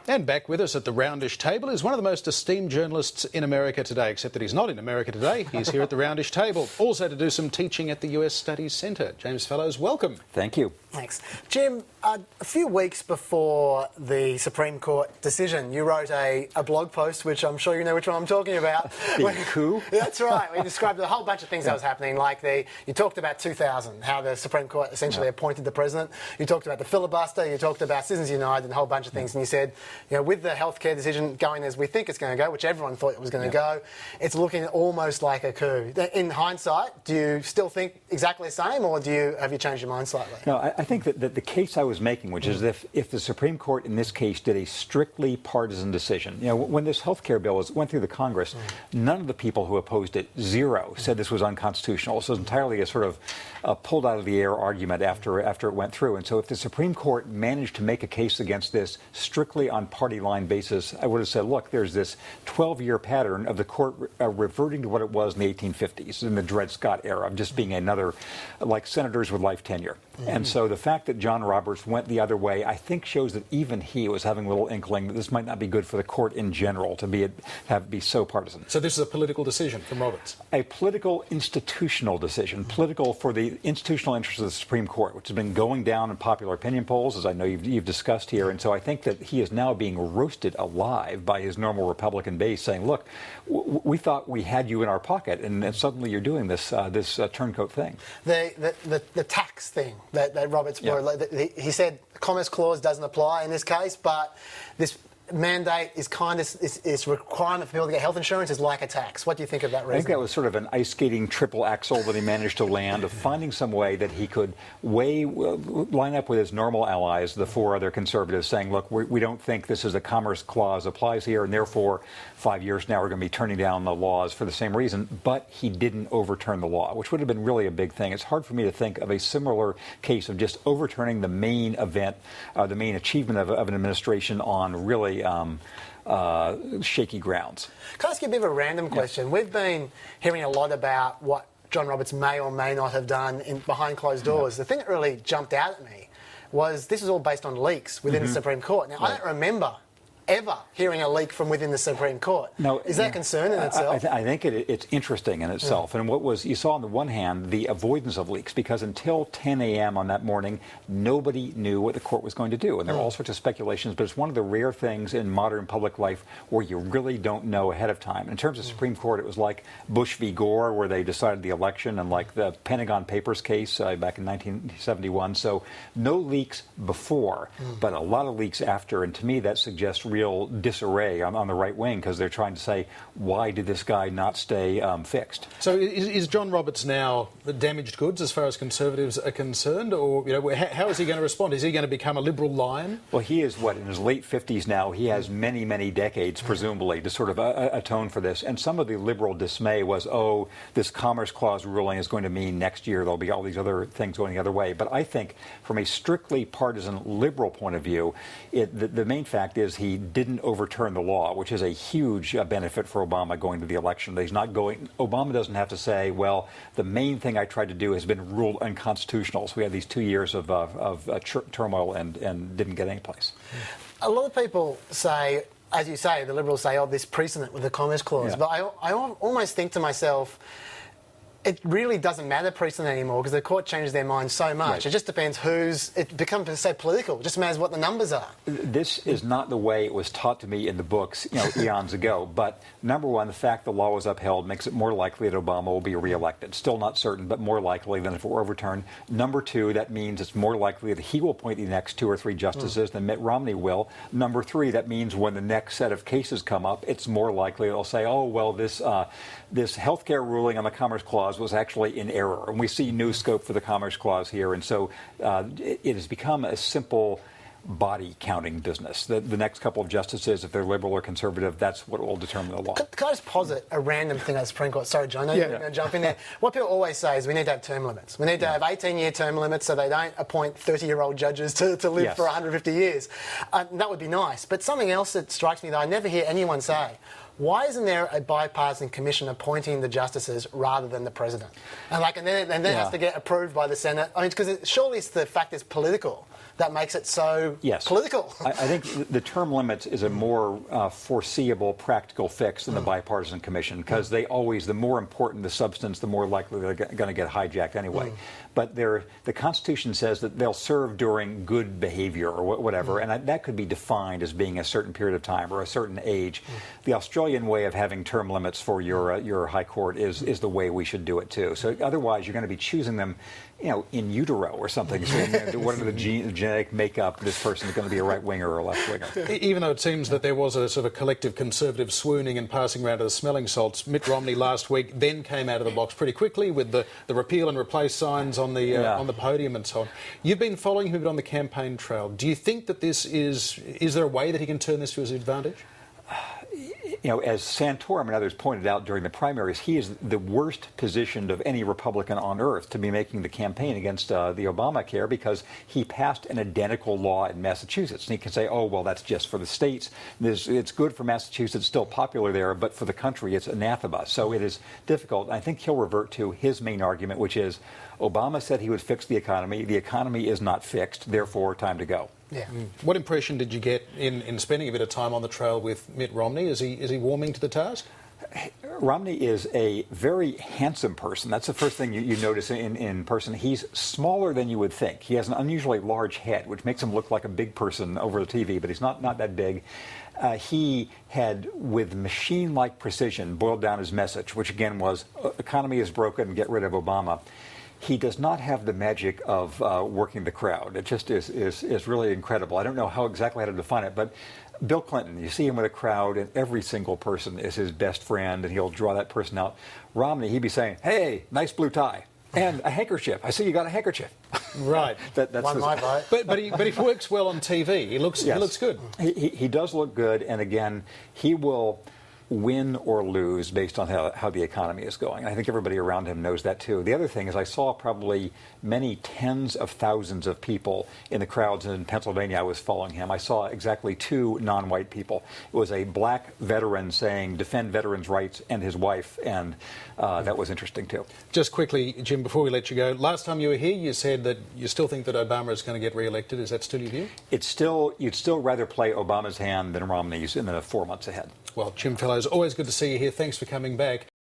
And back with us at the roundish table is one of the most esteemed journalists in America today, except that he's not in America today. He's here at the roundish table. Also to do some teaching at the US Studies Centre. James Fallows, welcome. Thank you. Thanks. Jim, a few weeks before the Supreme Court decision, you wrote a blog post, which I'm sure you know which one I'm talking about. The coup? That's right. We described a whole bunch of things that was happening, like you talked about 2000, how the Supreme Court essentially appointed the president. You talked about the filibuster. You talked about Citizens United and a whole bunch of things. And you said, you know, with the healthcare decision going as we think it's going to go, which everyone thought it was going to go, it's looking almost like a coup. In hindsight, do you still think exactly the same, or have you changed your mind slightly? No, I think that the case I was making, which is if the Supreme Court in this case did a strictly partisan decision, you know, when this health care bill went through the Congress, none of the people who opposed it, zero, said this was unconstitutional. So it was entirely a sort of pulled out of the air argument after it went through. And so if the Supreme Court managed to make a case against this strictly on party line basis, I would have said, look, there's this 12-year pattern of the court reverting to what it was in the 1850s, in the Dred Scott era, of just being another, like senators with life tenure. And so the fact that John Roberts went the other way, I think shows that even he was having a little inkling that this might not be good for the court in general to be so partisan. So this is a political decision from Roberts? A political institutional decision, political for the institutional interests of the Supreme Court, which has been going down in popular opinion polls, as I know you've discussed here. And so I think that he is now being roasted alive by his normal Republican base, saying, look, we thought we had you in our pocket, and suddenly you're doing this turncoat thing. The tax thing that Roberts he said the Commerce Clause doesn't apply in this case, but this mandate is is requirement for people to get health insurance is like a tax. What do you think of that reason? I think that was sort of an ice skating triple axel that he managed to land, of finding some way that he could line up with his normal allies, the four other conservatives, saying, look, we don't think this is a Commerce Clause applies here, and therefore 5 years now we're going to be turning down the laws for the same reason. But he didn't overturn the law, which would have been really a big thing. It's hard for me to think of a similar case of just overturning the main event, the main achievement of an administration on really shaky grounds. Can I ask you a bit of a random question? Yeah. We've been hearing a lot about what John Roberts may or may not have done behind closed doors. The thing that really jumped out at me was this is all based on leaks within the Supreme Court. Now, I don't remember ever hearing a leak from within the Supreme Court. No, is that a concern in itself? I think it's interesting in itself. And you saw on the one hand the avoidance of leaks, because until 10 a.m. on that morning, nobody knew what the court was going to do. And there are all sorts of speculations, but it's one of the rare things in modern public life where you really don't know ahead of time. In terms of Supreme Court, it was like Bush v. Gore, where they decided the election, and like the Pentagon Papers case back in 1971. So no leaks before, but a lot of leaks after. And to me, that suggests real disarray on the right wing, because they're trying to say, why did this guy not stay fixed? So is John Roberts now the damaged goods as far as Conservatives are concerned, or how is he going to respond? Is he going to become a liberal lion? Well, he is in his late 50s now. He has many, many decades, presumably, to sort of atone for this. And some of the liberal dismay was, this Commerce Clause ruling is going to mean next year there'll be all these other things going the other way. But I think from a strictly partisan liberal point of view, the main fact is he didn't overturn the law, which is a huge benefit for Obama going to the election. Obama doesn't have to say, well, the main thing I tried to do has been ruled unconstitutional. So we had these 2 years of turmoil and didn't get any place. A lot of people say, as you say, the Liberals say, this precedent with the Commerce Clause. But I almost think to myself, it really doesn't matter precedent anymore, because the court changes their mind so much. Right. It just depends it becomes so political. It just matters what the numbers are. This is not the way it was taught to me in the books, eons ago. But number one, the fact the law was upheld makes it more likely that Obama will be reelected. Still not certain, but more likely than if it were overturned. Number two, that means it's more likely that he will appoint the next 2 or 3 justices than Mitt Romney will. Number three, that means when the next set of cases come up, it's more likely they'll say, this health care ruling on the Commerce Clause was actually in error. And we see new scope for the Commerce Clause here. And so it has become a simple body counting business. The next couple of justices, if they're liberal or conservative, that's what will determine the law. Can I just posit a random thing at the Supreme Court? Sorry, John, I know you're going to jump in there. What people always say is we need to have term limits. We need to have 18-year term limits so they don't appoint 30-year-old judges to live for 150 years. That would be nice. But something else that strikes me that I never hear anyone say, why isn't there a bipartisan commission appointing the justices rather than the president? And then it has to get approved by the Senate. I mean, because surely it's the fact it's political that makes it so political. I think the term limits is a more foreseeable, practical fix than the bipartisan commission, because the more important the substance, the more likely they're going to get hijacked anyway. But the Constitution says that they'll serve during good behavior or whatever, and that could be defined as being a certain period of time or a certain age. The Australian way of having term limits for your high court is the way we should do it too. So otherwise, you're going to be choosing them, in utero or something. So what are the genetic makeup? This person is going to be a right winger or a left winger. Even though it seems that there was a sort of a collective conservative swooning and passing around of the smelling salts, Mitt Romney last week then came out of the box pretty quickly with the repeal and replace signs on the podium and so on. You've been following him a bit on the campaign trail. Do you think that is there a way that he can turn this to his advantage? As Santorum and others pointed out during the primaries, he is the worst positioned of any Republican on earth to be making the campaign against the Obamacare, because he passed an identical law in Massachusetts. And he can say, oh, well, that's just for the states. It's good for Massachusetts, still popular there, but for the country, it's anathema. So it is difficult. And I think he'll revert to his main argument, which is Obama said he would fix the economy. The economy is not fixed, therefore, time to go. Yeah. What impression did you get in spending a bit of time on the trail with Mitt Romney? Is he warming to the task? Romney is a very handsome person. That's the first thing you notice in person. He's smaller than you would think. He has an unusually large head, which makes him look like a big person over the TV, but he's not that big. He had, with machine-like precision, boiled down his message, which again was, economy is broken, get rid of Obama. He does not have the magic of working the crowd. It just is really incredible. I don't know how exactly how to define it, but Bill Clinton, you see him with a crowd, and every single person is his best friend, and he'll draw that person out. Romney, he'd be saying, hey, nice blue tie. And a handkerchief. I see you got a handkerchief. Right. That's my vote. But he works well on TV. He looks good. He does look good, and again, he will win or lose based on how the economy is going. I think everybody around him knows that too. The other thing is I saw probably many tens of thousands of people in the crowds in Pennsylvania. I was following him. I saw exactly two non-white people. It was a black veteran saying defend veterans' rights, and his wife, and that was interesting too. Just quickly, Jim, before we let you go, last time you were here you said that you still think that Obama is going to get re-elected. Is that still your view? You'd still rather play Obama's hand than Romney's in the 4 months ahead. Well, Jim Fallows, always good to see you here. Thanks for coming back.